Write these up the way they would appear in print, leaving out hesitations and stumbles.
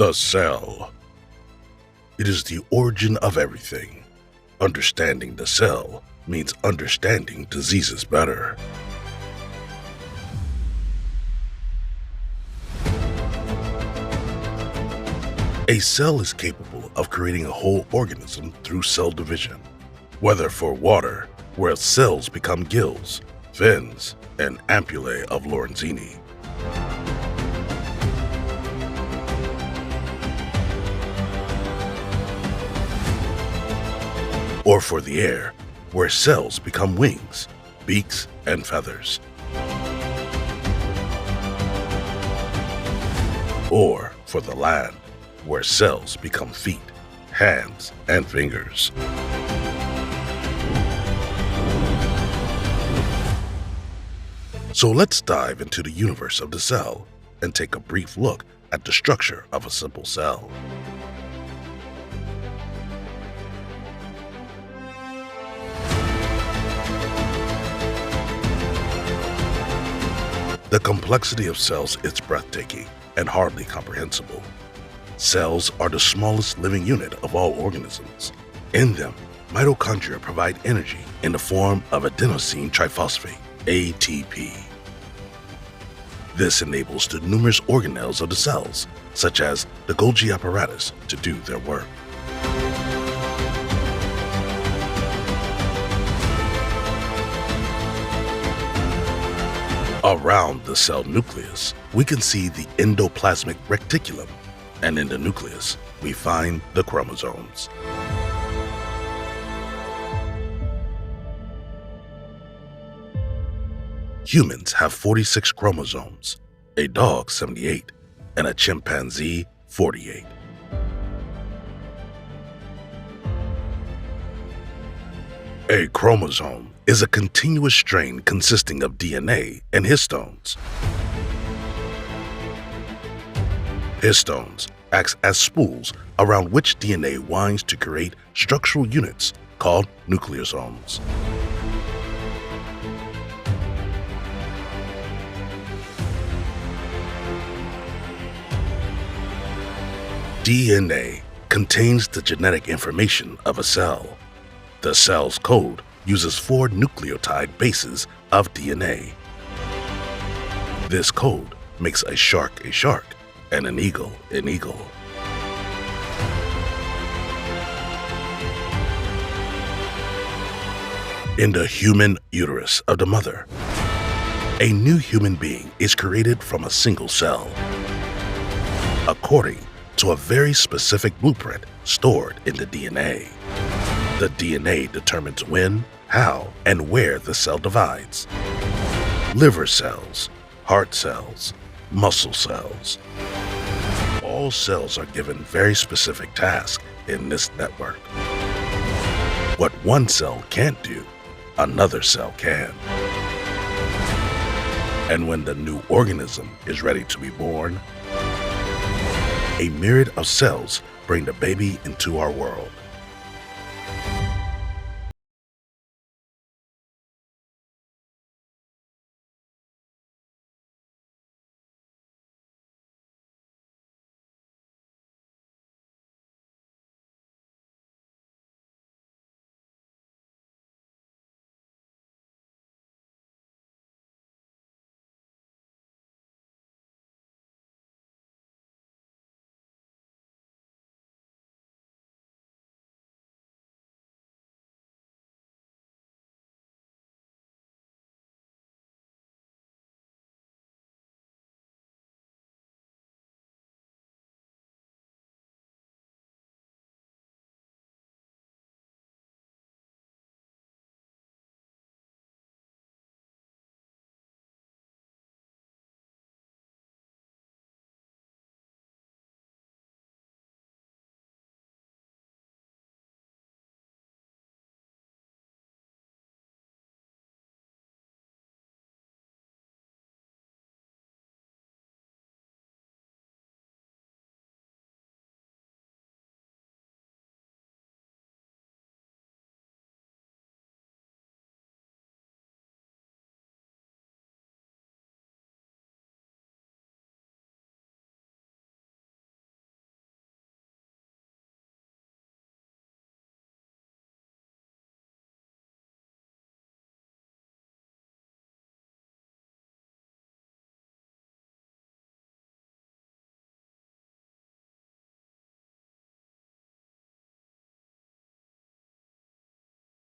The cell. It is the origin of everything. Understanding the cell means understanding diseases better. A cell is capable of creating a whole organism through cell division, whether for water, where cells become gills, fins, and ampullae of Lorenzini, or for the air, where cells become wings, beaks, and feathers, or for the land, where cells become feet, hands, and fingers. So let's dive into the universe of the cell and take a brief look at the structure of a simple cell. The complexity of cells is breathtaking and hardly comprehensible. Cells are the smallest living unit of all organisms. In them, mitochondria provide energy in the form of adenosine triphosphate, ATP. This enables the numerous organelles of the cells, such as the Golgi apparatus, to do their work. Around the cell nucleus, we can see the endoplasmic reticulum, and in the nucleus, we find the chromosomes. Humans have 46 chromosomes, a dog 78, and a chimpanzee 48. A chromosome is a continuous strain consisting of DNA and histones. Histones act as spools around which DNA winds to create structural units called nucleosomes. DNA contains the genetic information of a cell. The cell's code uses 4 nucleotide bases of DNA. This code makes a shark and an eagle an eagle. In the human uterus of the mother, a new human being is created from a single cell, according to a very specific blueprint stored in the DNA. The DNA determines when, how, and where the cell divides. Liver cells, heart cells, muscle cells. All cells are given very specific tasks in this network. What one cell can't do, another cell can. And when the new organism is ready to be born, a myriad of cells bring the baby into our world.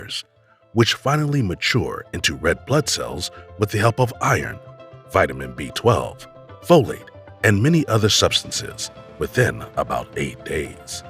years, which finally mature into red blood cells with the help of iron, vitamin B12, folate, and many other substances within about 8 days.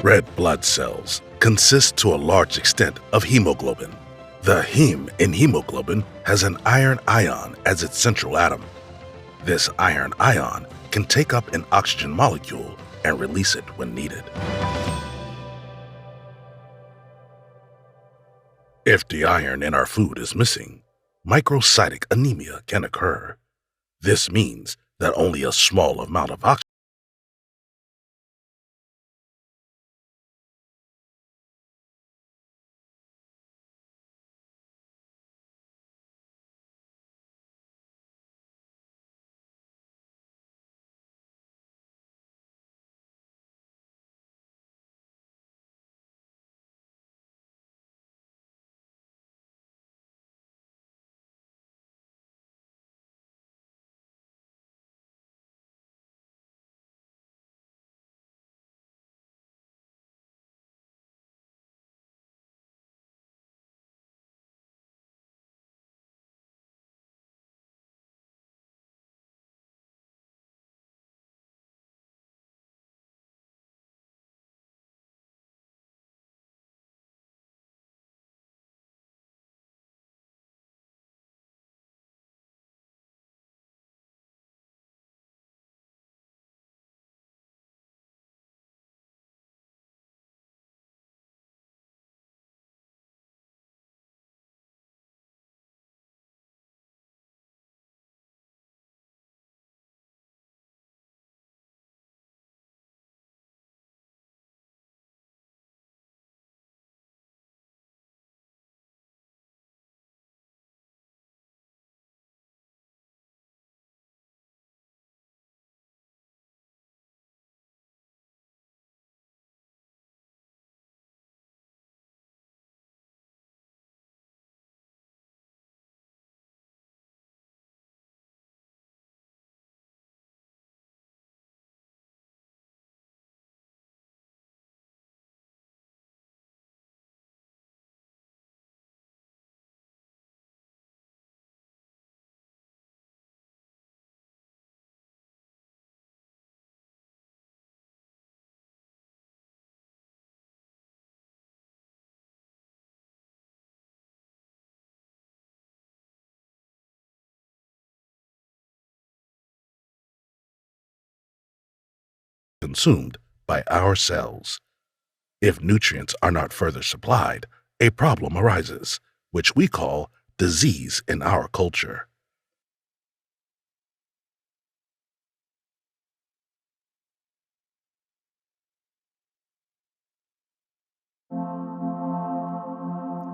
Red blood cells consist to a large extent of hemoglobin. The heme in hemoglobin has an iron ion as its central atom. This iron ion can take up an oxygen molecule and release it when needed. If the iron in our food is missing, microcytic anemia can occur. This means that only a small amount of oxygen consumed by our cells. If nutrients are not further supplied, a problem arises, which we call disease in our culture.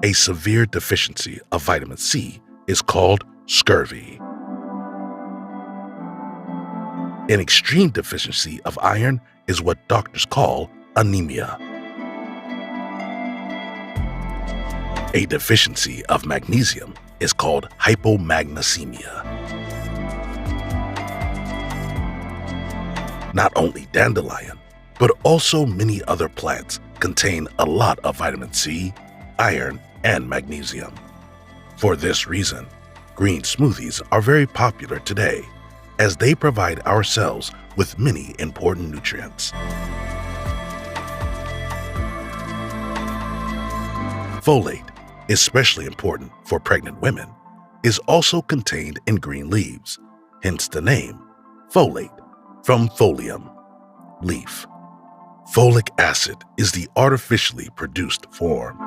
A severe deficiency of vitamin C is called scurvy. An extreme deficiency of iron is what doctors call anemia. A deficiency of magnesium is called hypomagnesemia. Not only dandelion, but also many other plants contain a lot of vitamin C, iron, and magnesium. For this reason, green smoothies are very popular today, as they provide our cells with many important nutrients. Folate, especially important for pregnant women, is also contained in green leaves, hence the name folate, from folium, leaf. Folic acid is the artificially produced form.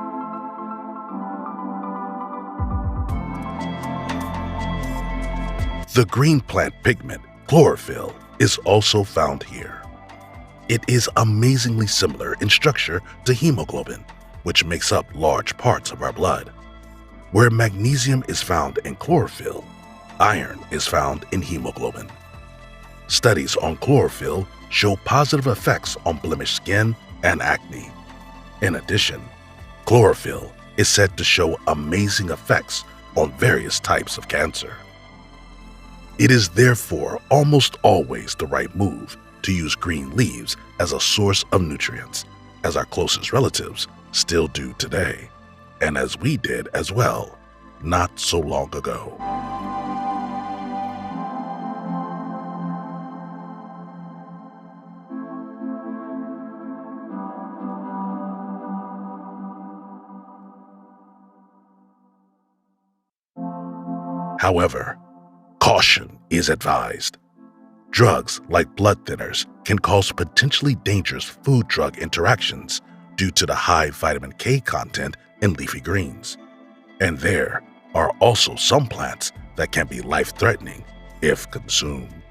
The green plant pigment, chlorophyll, is also found here. It is amazingly similar in structure to hemoglobin, which makes up large parts of our blood. Where magnesium is found in chlorophyll, iron is found in hemoglobin. Studies on chlorophyll show positive effects on blemished skin and acne. In addition, chlorophyll is said to show amazing effects on various types of cancer. It is therefore almost always the right move to use green leaves as a source of nutrients, as our closest relatives still do today, and as we did as well not so long ago. However, caution is advised. Drugs like blood thinners can cause potentially dangerous food-drug interactions due to the high vitamin K content in leafy greens. And there are also some plants that can be life-threatening if consumed.